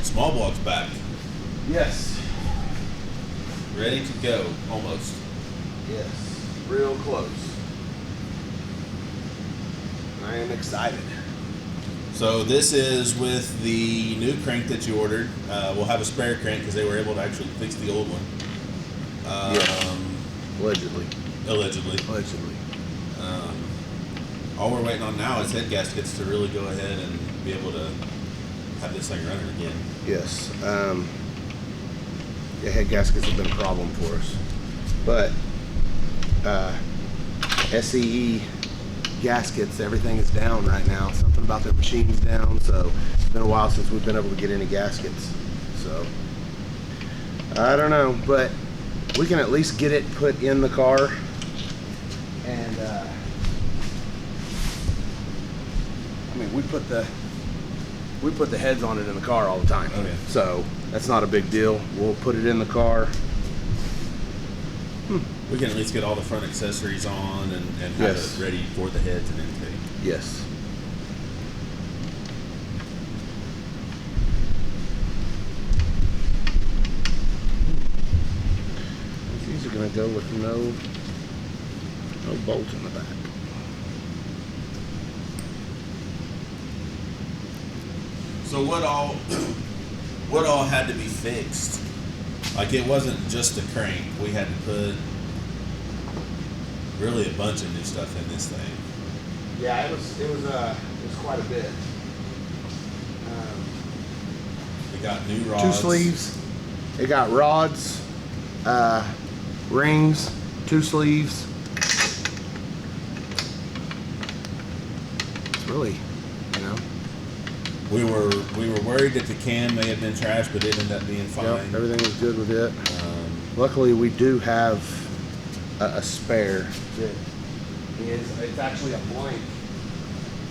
Smallblock's back. Yes. Ready to go, almost. Yes. Real close. I am excited. So this is with the new crank that you ordered. We'll have a spare crank because they were able to actually fix the old one. Yes. Allegedly. Allegedly. All we're waiting on now is head gaskets to really go ahead and be able to have this thing running again. Yes. Yeah, head gaskets have been a problem for us. But SCE gaskets, everything is down right now. Something about their machine's down, so it's been a while since we've been able to get any gaskets. So I don't know, but we can at least get it put in the car. And I mean, we put the heads on it in the car all the time. Oh, yeah. So that's not a big deal. We'll put it in the car. We can at least get all the front accessories on and have Yes. it ready for the heads and intake. Yes. These are going to go with no bolt in the back. So what all had to be fixed? Like, it wasn't just the crank. We had to put really a bunch of new stuff in this thing. Yeah, it was quite a bit. We got new rods. 2 sleeves. It got rods, rings, 2 sleeves. It's really, you know. We were worried that the cam may have been trashed, but it ended up being fine. Yep, everything was good with it. Luckily, we do have a spare. It's actually a blank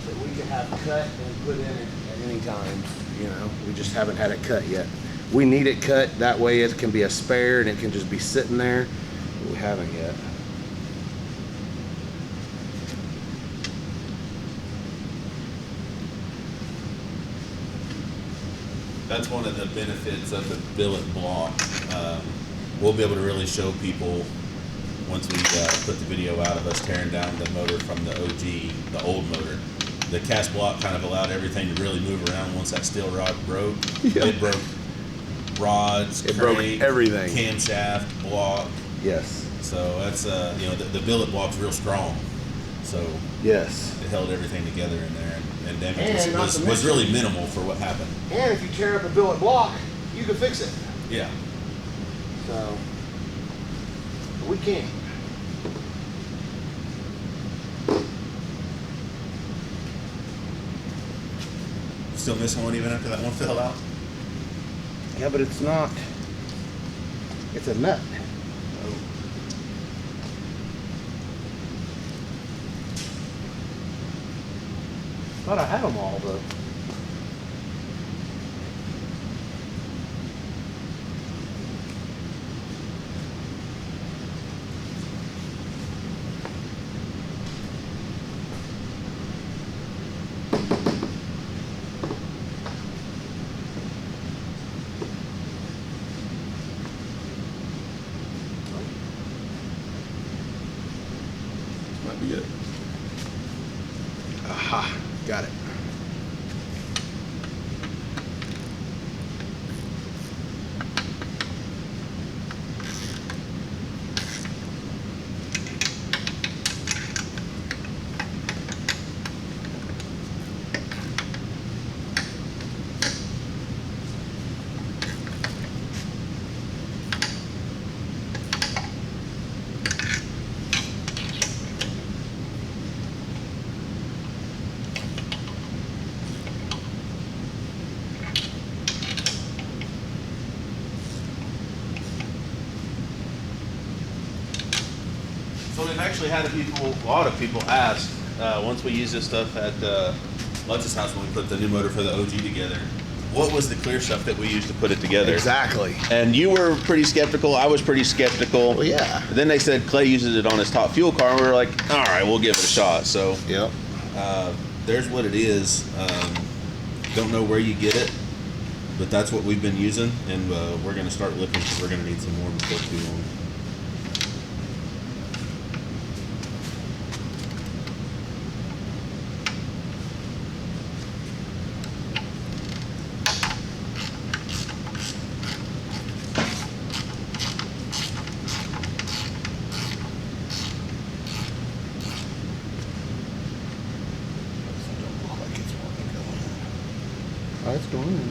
that we can have cut and put in it at any time. You know, we just haven't had it cut yet. We need it cut, that way it can be a spare and it can just be sitting there. But we haven't yet. That's one of the benefits of the billet block. We'll be able to really show people once we put the video out of us tearing down the motor from the OG, the old motor. The cast block kind of allowed everything to really move around once that steel rod broke. Yeah. It broke rods, It crank, broke everything. camshaft, block. Yes. So that's you know, the billet block's real strong. So Yes. it held everything together in there, and damage And not was to mention- really minimal for what happened. And if you tear up a billet block, you can fix it. Yeah. So we can. Still missing one even after that one fell out? Yeah, but it's not. It's a nut. Thought I had them all though. Might be it. Aha, got it. So we've actually had a lot of people ask, once we used this stuff at Lutz's house when we put the new motor for the OG together, what was the clear stuff that we used to put it together? Exactly. And you were pretty skeptical, I was pretty skeptical. Well, yeah. Then they said Clay uses it on his top fuel car, and we were like, all right, we'll give it a shot. So Yep. there's what it is. Don't know where you get it. But that's what we've been using, and we're going to start looking because we're going to need some more before too long. Oh, it's going in.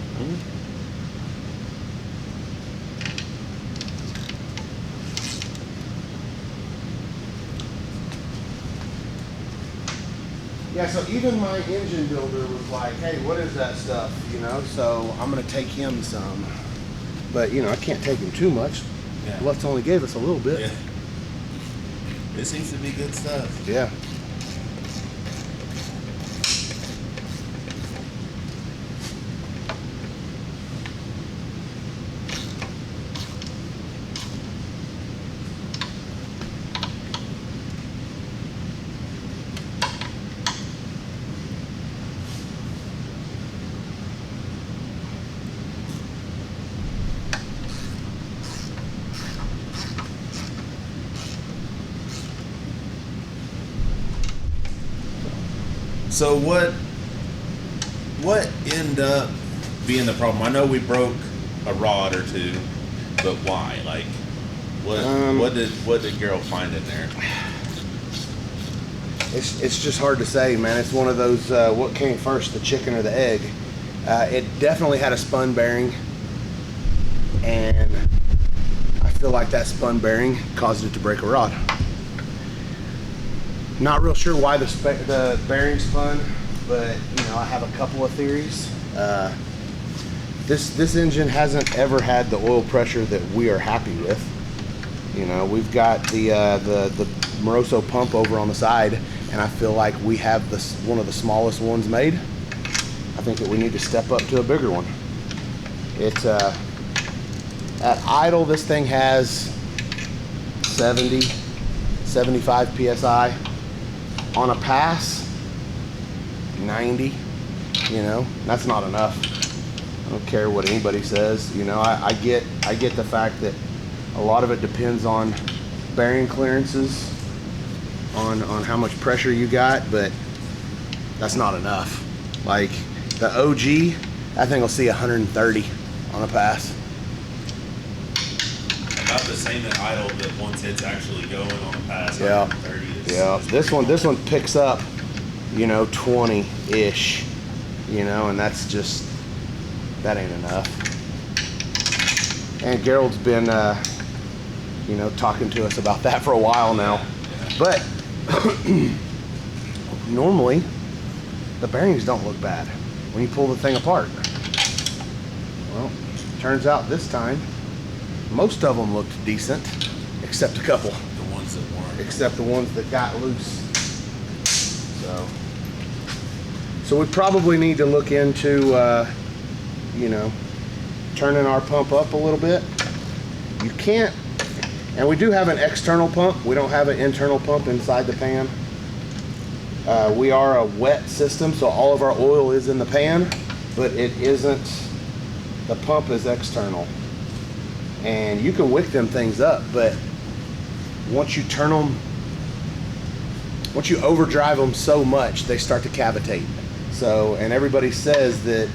Yeah, so even my engine builder was like, hey, what is that stuff, you know? So I'm gonna take him some. But, you know, I can't take him too much. Yeah. Lutz only gave us a little bit. Yeah. It seems to be good stuff. Yeah. So what ended up being the problem? I know we broke a rod or two, but why? Like, what did Gerald find in there? It's just hard to say, man. It's one of those, what came first, the chicken or the egg? It definitely had a spun bearing, and I feel like that spun bearing caused it to break a rod. Not real sure why the bearing spun, but you know, I have a couple of theories. This engine hasn't ever had the oil pressure that we are happy with. You know, we've got the Moroso pump over on the side, and I feel like we have one of the smallest ones made. I think that we need to step up to a bigger one. It's at idle, this thing has 70, 75 PSI. On a pass, 90, you know, that's not enough. I don't care what anybody says. You know, I get the fact that a lot of it depends on bearing clearances, on how much pressure you got, but that's not enough. Like the OG, that thing will see 130 on a pass. About the same at idle, that once it's actually going on a pass, Yeah. 130 is. Yeah, this one picks up, you know, 20-ish, you know, and that ain't enough. And Gerald's been, you know, talking to us about that for a while now. Yeah. But normally, the bearings don't look bad when you pull the thing apart. Well, turns out this time, most of them looked decent, except a couple. The ones that weren't. Except the ones that got loose. So we probably need to look into, you know, turning our pump up a little bit. You can't, and we do have an external pump. We don't have an internal pump inside the pan. We are a wet system, so all of our oil is in the pan, but it isn't, the pump is external. And you can wick them things up, but once you turn them, once you overdrive them so much, they start to cavitate. So, and everybody says that,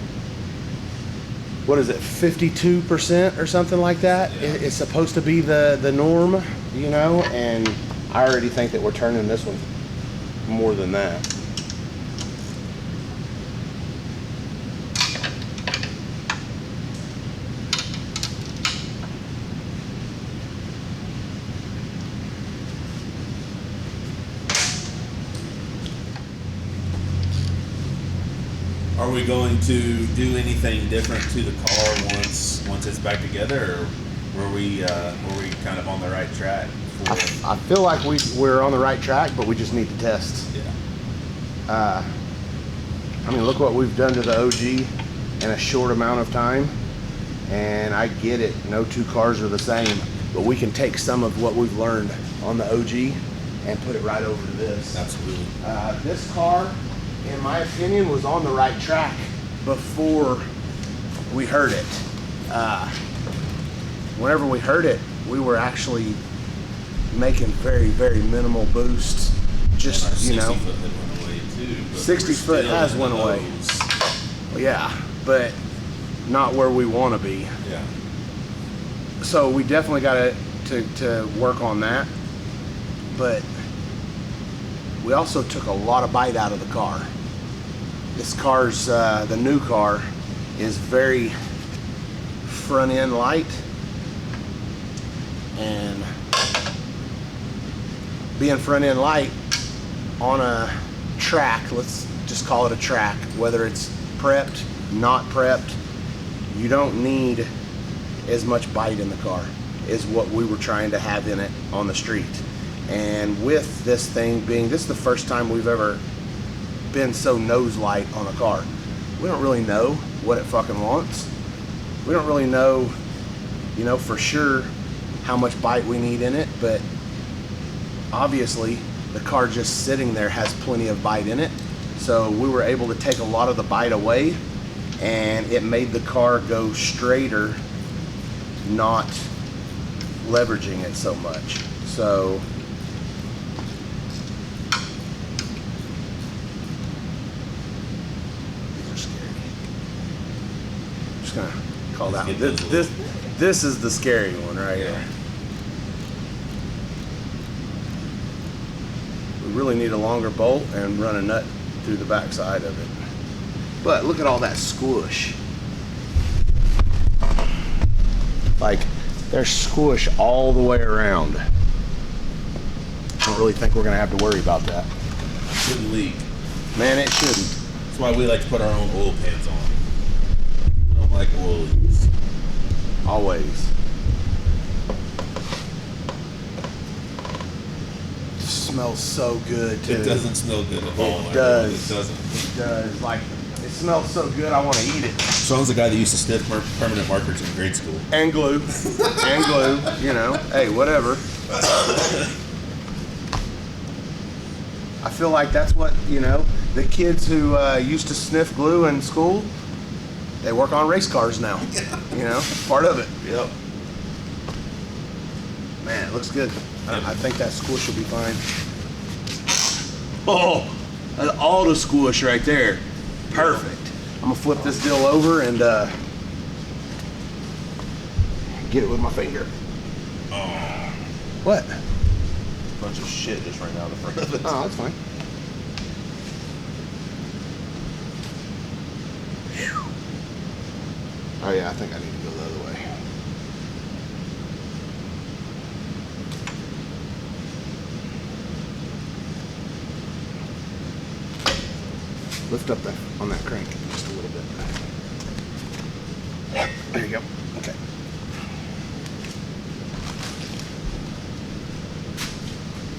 what is it, 52% or something like that? Yeah. It's supposed to be the norm, you know, and I already think that we're turning this one more than that. Are we going to do anything different to the car once it's back together, or were we kind of on the right track? I feel like we're on the right track, but we just need to test. Yeah. I mean, look what we've done to the OG in a short amount of time, and I get it, no two cars are the same, but we can take some of what we've learned on the OG and put it right over to this. Absolutely. This car, in my opinion, was on the right track before we heard it. Whenever we heard it, we were actually making very, very minimal boosts. Just, you know, 60 foot had went away too. But 60 foot has went away. Yeah, but not where we want to be. Yeah. So we definitely got to work on that. But we also took a lot of bite out of the car. This car's, the new car, is very front end light. And being front end light on a track, let's just call it a track, whether it's prepped, not prepped, you don't need as much bite in the car is what we were trying to have in it on the street. And with this thing being, this is the first time we've ever been so nose light on a car. We don't really know what it fucking wants. We don't really know, you know, for sure how much bite we need in it, but obviously the car just sitting there has plenty of bite in it. So we were able to take a lot of the bite away, and it made the car go straighter, not leveraging it so much. So these are scary. I'm just gonna call that one. This is the scary one right here. We really need a longer bolt and run a nut through the back side of it. But look at all that squish. Like, there's squish all the way around. I don't really think we're gonna have to worry about that. Shouldn't leak. Man, it shouldn't. That's why we like to put our own oil pans on. We don't like oil leaks. Always. It smells so good too. It doesn't smell good at all. It does. It doesn't. It does. Like, it smells so good, I want to eat it. Sean's the guy that used to sniff permanent markers in grade school. And glue. And glue, you know. Hey, whatever. I feel like that's what, you know, the kids who used to sniff glue in school, they work on race cars now. You know, part of it. Yep. Man, it looks good. I think that squish will be fine. Oh, that's all the squish right there. Perfect. I'm gonna flip this deal over and get it with my finger. Oh. What? Bunch of shit just ran out the front of it. Oh, that's fine. Oh yeah, I think I need to go the other way. Lift up that on that crank just a little bit. There you go. Okay.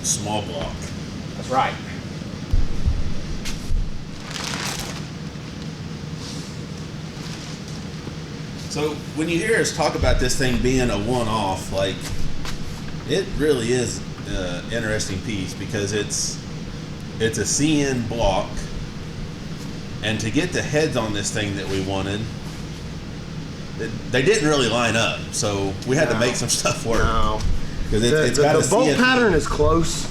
Smallblock. That's right. So when you hear us talk about this thing being a one-off, like, it really is an interesting piece because it's a CN block, and to get the heads on this thing that we wanted, they didn't really line up. So we had to make some stuff work. No. Because it's got the a bolt CN pattern is close,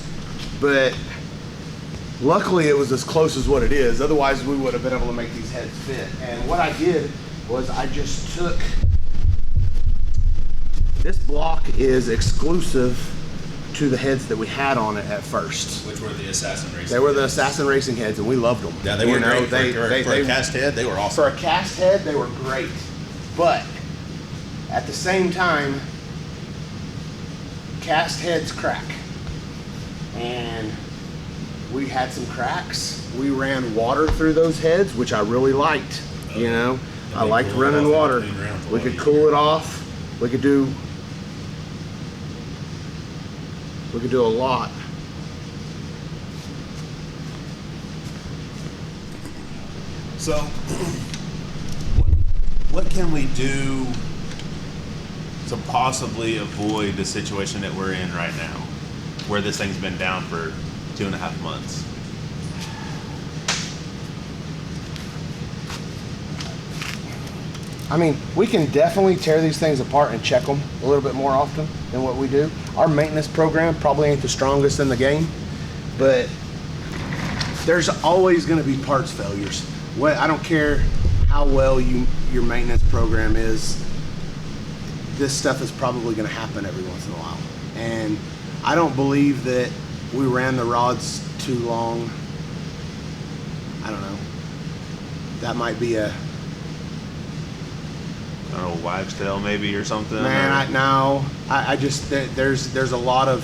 but luckily it was as close as what it is. Otherwise, we would have been able to make these heads fit. And what I did was I just took, this block is exclusive to the heads that we had on it at first. which were the Assassin Racing. They were the Assassin Racing heads, and we loved them. Yeah, they were great. For They a cast head, they were awesome. for a cast head, they were great. But at the same time, cast heads crack. And we had some cracks. We ran water through those heads, which I really liked. You know, I liked running water. We could cool it off. We could do a lot. So, what can we do to possibly avoid the situation that we're in right now, where this thing's been down for 2.5 months? I mean, we can definitely tear these things apart and check them a little bit more often than what we do. Our maintenance program probably ain't the strongest in the game, but there's always going to be parts failures. I don't care how well your maintenance program is, this stuff is probably going to happen every once in a while. And I don't believe that we ran the rods too long. I don't know. That might be a, I don't know, wives' tale maybe or something. man, I just, there's a lot of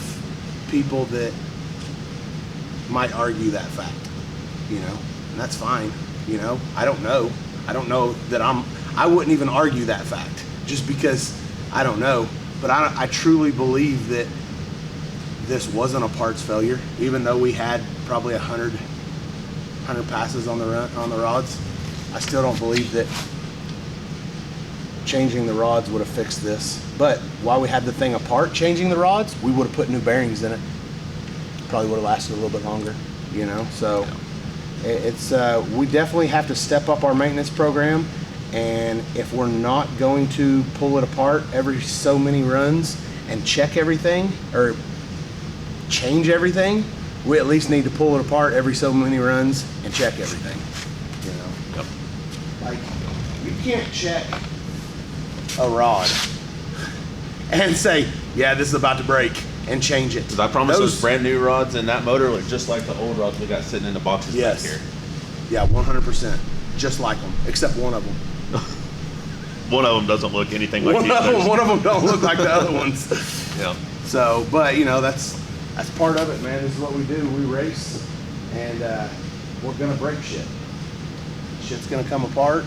people that might argue that fact, you know, and that's fine, you know. I don't know that I wouldn't even argue that fact just because I don't know, but I truly believe that this wasn't a parts failure, even though we had probably 100 passes on the rods. I still don't believe that changing the rods would have fixed this. But while we had the thing apart, changing the rods, we would have put new bearings in it. Probably would have lasted a little bit longer, you know. So it's we definitely have to step up our maintenance program. And if we're not going to pull it apart every so many runs and check everything or change everything, we at least need to pull it apart every so many runs and check everything, you know. Yep. Like, you can't check a rod and say, yeah, this is about to break, and change it. Because I promise those brand new rods in that motor look just like the old rods we got sitting in the boxes back here. Yeah, 100%. Just like them, except one of them. One of them doesn't look anything like One the others. of them don't look like the other ones. Yeah. So, but you know, that's part of it, man. This is what we do. We race, and we're gonna break shit. Shit's gonna come apart.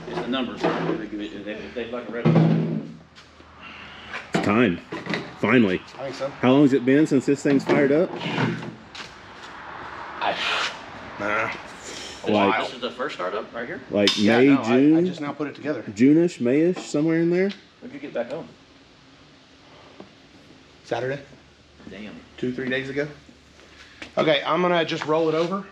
It's the numbers. They like a red. It's time. Finally. I think so. How long has it been since this thing's fired up? This is the first startup right here. Like Yeah, May, no, June? I just now put it together. June-ish, May-ish, somewhere in there? When did you get back home? Saturday, Damn. 2-3 days ago. Okay, I'm gonna just roll it over.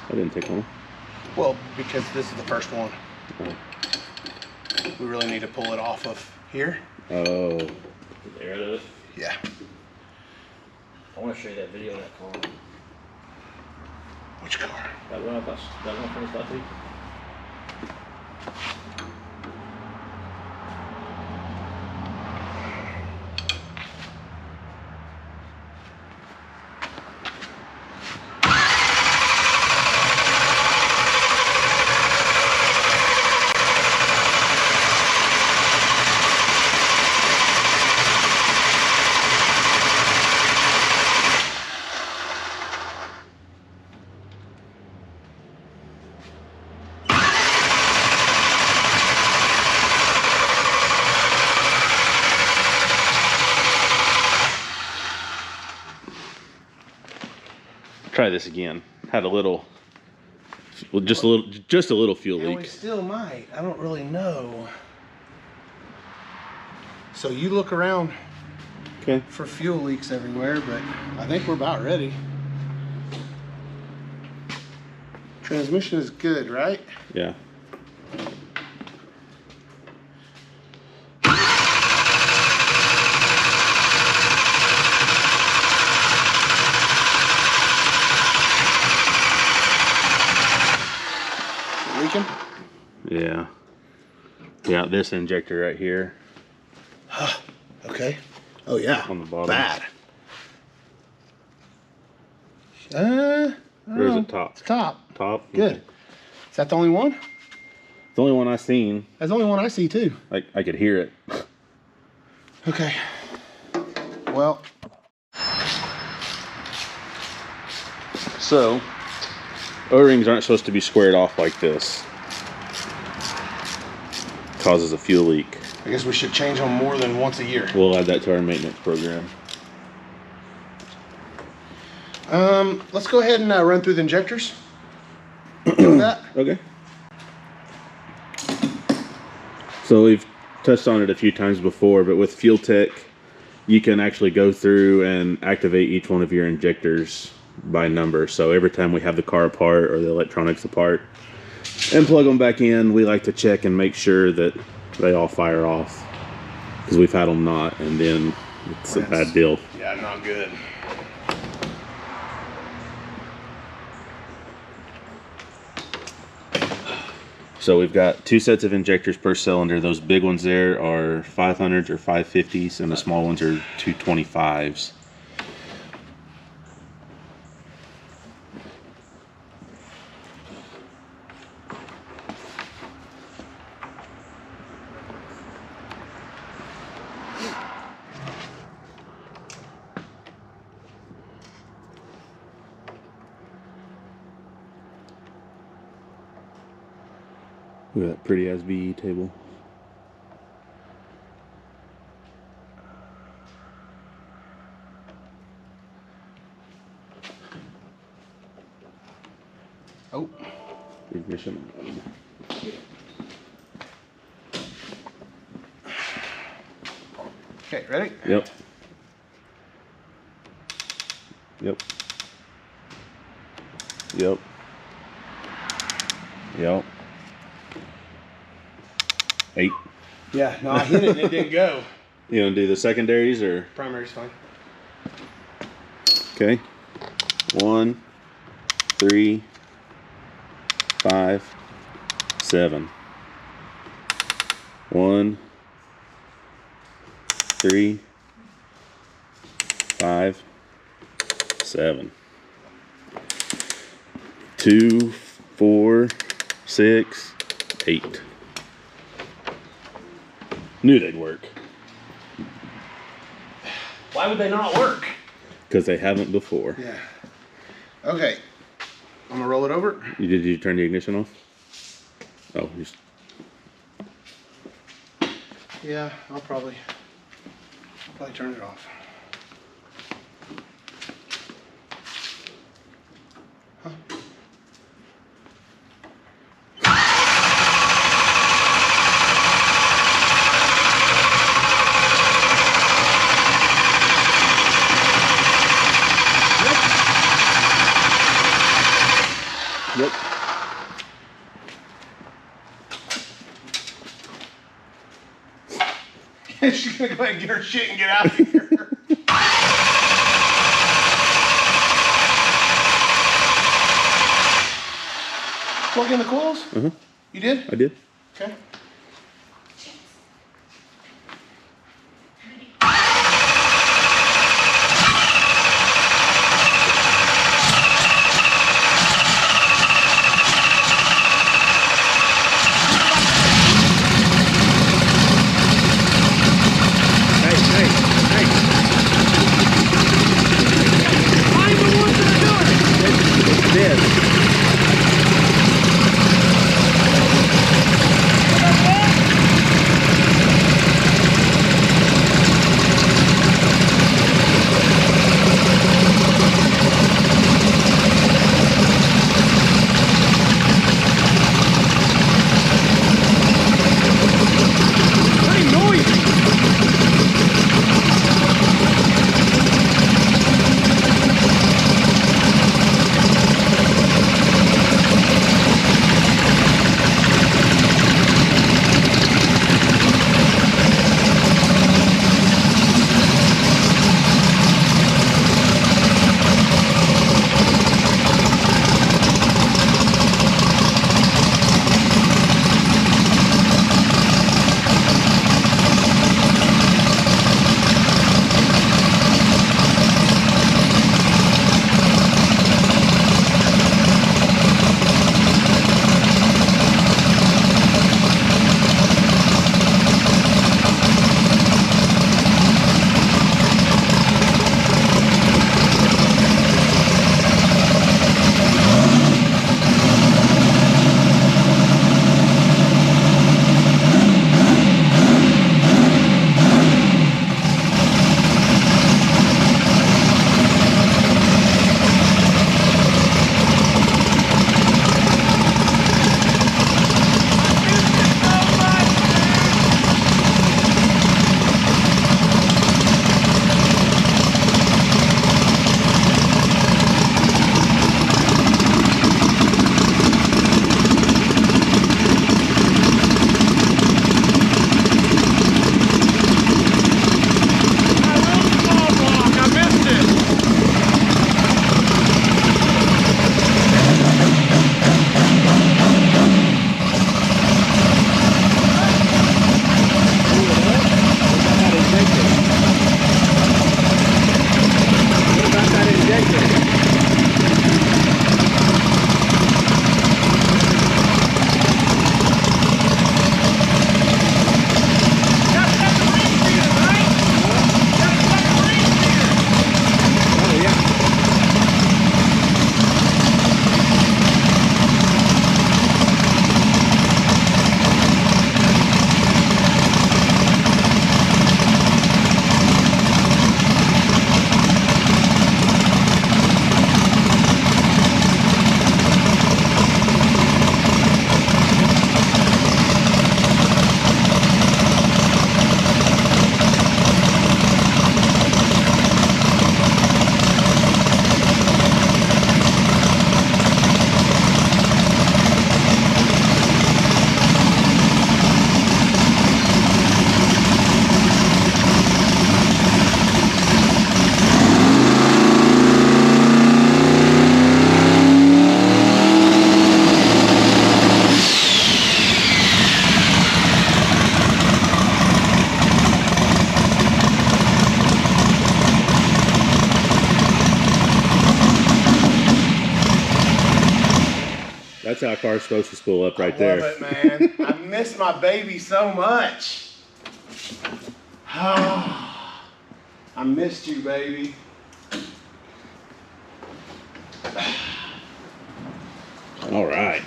That didn't take long. Well, because this is the first one. We really need to pull it off of here. Oh. There it is. Yeah. I want to show you that video of that car. Which car? That one from this last week. Try this again. Had a little Well, just a little fuel And we leak. still might. I don't really know. So you look around Okay. for fuel leaks everywhere, but I think we're about ready. Transmission is good, right? Yeah. Leaking? Yeah. Yeah, this injector right here. Okay. Oh yeah. On the bottom. Bad. Or is it top? It's top. Top? Good. Okay. Is that the only one? It's the only one I seen. That's the only one I see too. I could hear it. Okay. Well. So, O-rings aren't supposed to be squared off like this. Causes a fuel leak. I guess we should change them more than once a year. We'll add that to our maintenance program. Let's go ahead and run through the injectors. You know that? Okay. So we've touched on it a few times before, but with Fuel Tech, you can actually go through and activate each one of your injectors by number. So every time we have the car apart or the electronics apart and plug them back in, we like to check and make sure that they all fire off, because we've had them not, and then it's a bad deal. Yeah, not good. So we've got 2 sets of injectors per cylinder. Those big ones there are 500s or 550s, and the small ones are 225s. Look at that pretty ass VE table. Oh. Ignition. Okay, ready? Yep. Yep. Yep. Yep. 8. Yeah, no, I hit it and it didn't go. You want to do the secondaries or? Primary's fine. Okay. 1, 3, 5, 7. 1, 3, 5, 7. 2, 4, 6, 8. Knew they'd work. Why would they not work? Because they haven't before. Yeah. Okay. I'm gonna roll it over. Did you turn the ignition off? Oh, just. Yeah, I'll probably turn it off. Huh? Yep. She's gonna go ahead and get her shit and get out of here. Plug in the coils? Uh-huh. You did? I did. Okay. car is supposed to spool up right I there. love it, man. I miss my baby so much. I missed you, baby. All right.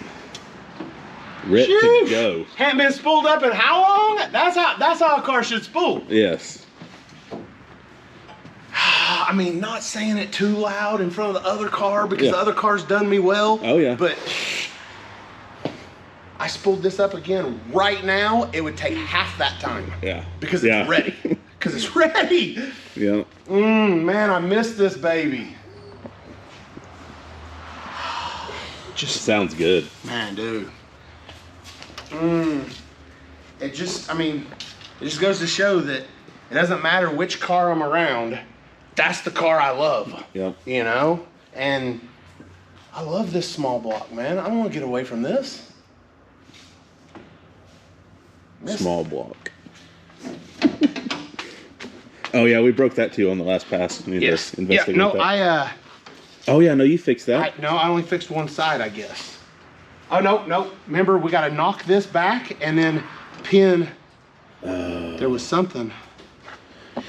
Ready to Sheesh. go. Hadn't been spooled up in how long? That's how a car should spool. Yes. I mean, not saying it too loud in front of the other car because Yeah. the other car's done me well. Oh, yeah. But I spooled this up again right now. It would take half that time. Yeah. Because Yeah. it's ready. Because it's ready. Yeah. Man, I missed this baby. Just Sounds good. man, dude. It just, I mean, it just goes to show that it doesn't matter which car I'm around. That's the car I love. Yep. You know? And I love this small block, man. I don't want to get away from this. Small block. Oh yeah, we broke that too on the last pass. Need to Yes. Yeah, investigate no, that. Oh yeah, no, you fixed that. I only fixed one side, I guess. Oh, no. Remember, we got to knock this back and then pin. There was something.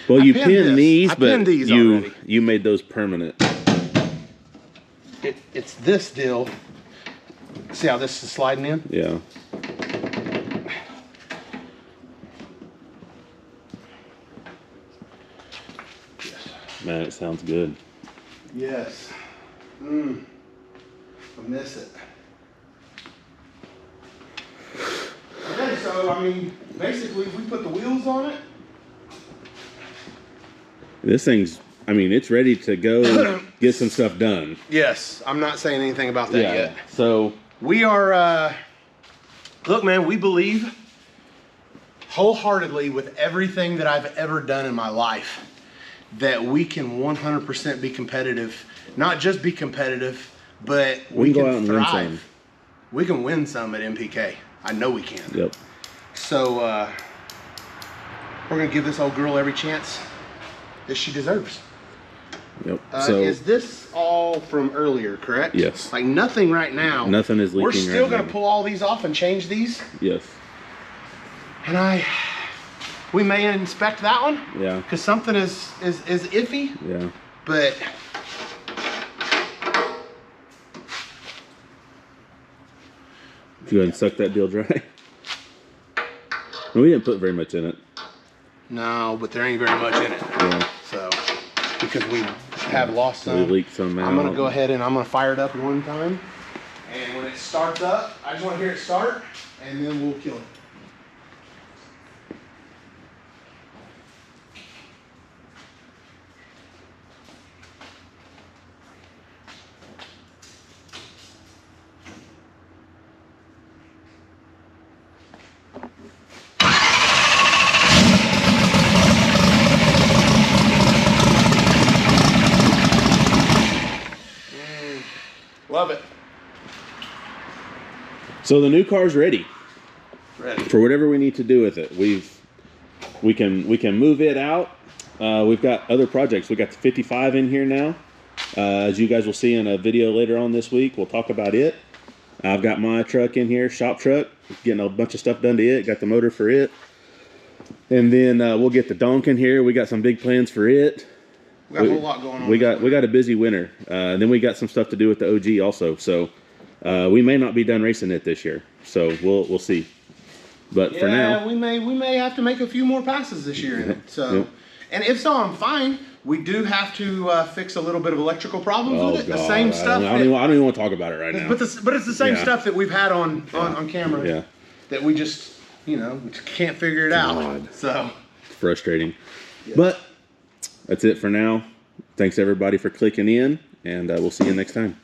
Well, you pinned pinned this. these, I but pinned these already. you made those permanent. It's this deal. See how this is sliding in? Yeah. Man, it sounds good. Yes. I miss it. Okay, so, I mean, basically, we put the wheels on it. This thing's, I mean, it's ready to go get some stuff done. Yes, I'm not saying anything about that yet. So, We are, look, man, we believe wholeheartedly with everything that I've ever done in my life that we can 100% be competitive. Not just be competitive, but we can go out and win thrive. some. We can win some at MPK. I know we can. Yep. So, we're going to give this old girl every chance that she deserves. Yep. So, Is this all from earlier, correct? Yes. Like nothing right now. Nothing is leaking We're still right going now. to pull all these off and change these. yes. And we may inspect that one. Yeah. Because something is iffy. Yeah. But Go ahead and suck that deal dry. We didn't put very much in it. no, but there ain't very much in it. Yeah. So, because we have lost some. We leaked some out. I'm going to go ahead and I'm going to fire it up one time. And when it starts up, I just want to hear it start. And then we'll kill it. Love it. So the new car's ready Ready. for whatever we need to do with it. We can move it out. We've got other projects. We got the 55 in here now. As you guys will see in a video later on this week, we'll talk about it. I've got my truck in here, shop truck, getting a bunch of stuff done to it. Got the motor for it. And then we'll get the donk in here. We got some big plans for it. We got a whole lot going on. We got a busy winter. Then we got some stuff to do with the OG also. So we may not be done racing it this year. So we'll see. But for now, we may have to make a few more passes this year in it. So, Yep. and if so, I'm fine. We do have to fix a little bit of electrical problems oh with it. God, The same stuff. I don't even want to talk about it right now. But it's the same Yeah. stuff that we've had on camera. Yeah. That we just we just can't figure it out. God. So. It's frustrating. But that's it for now. Thanks everybody for clicking in, and we'll see you next time.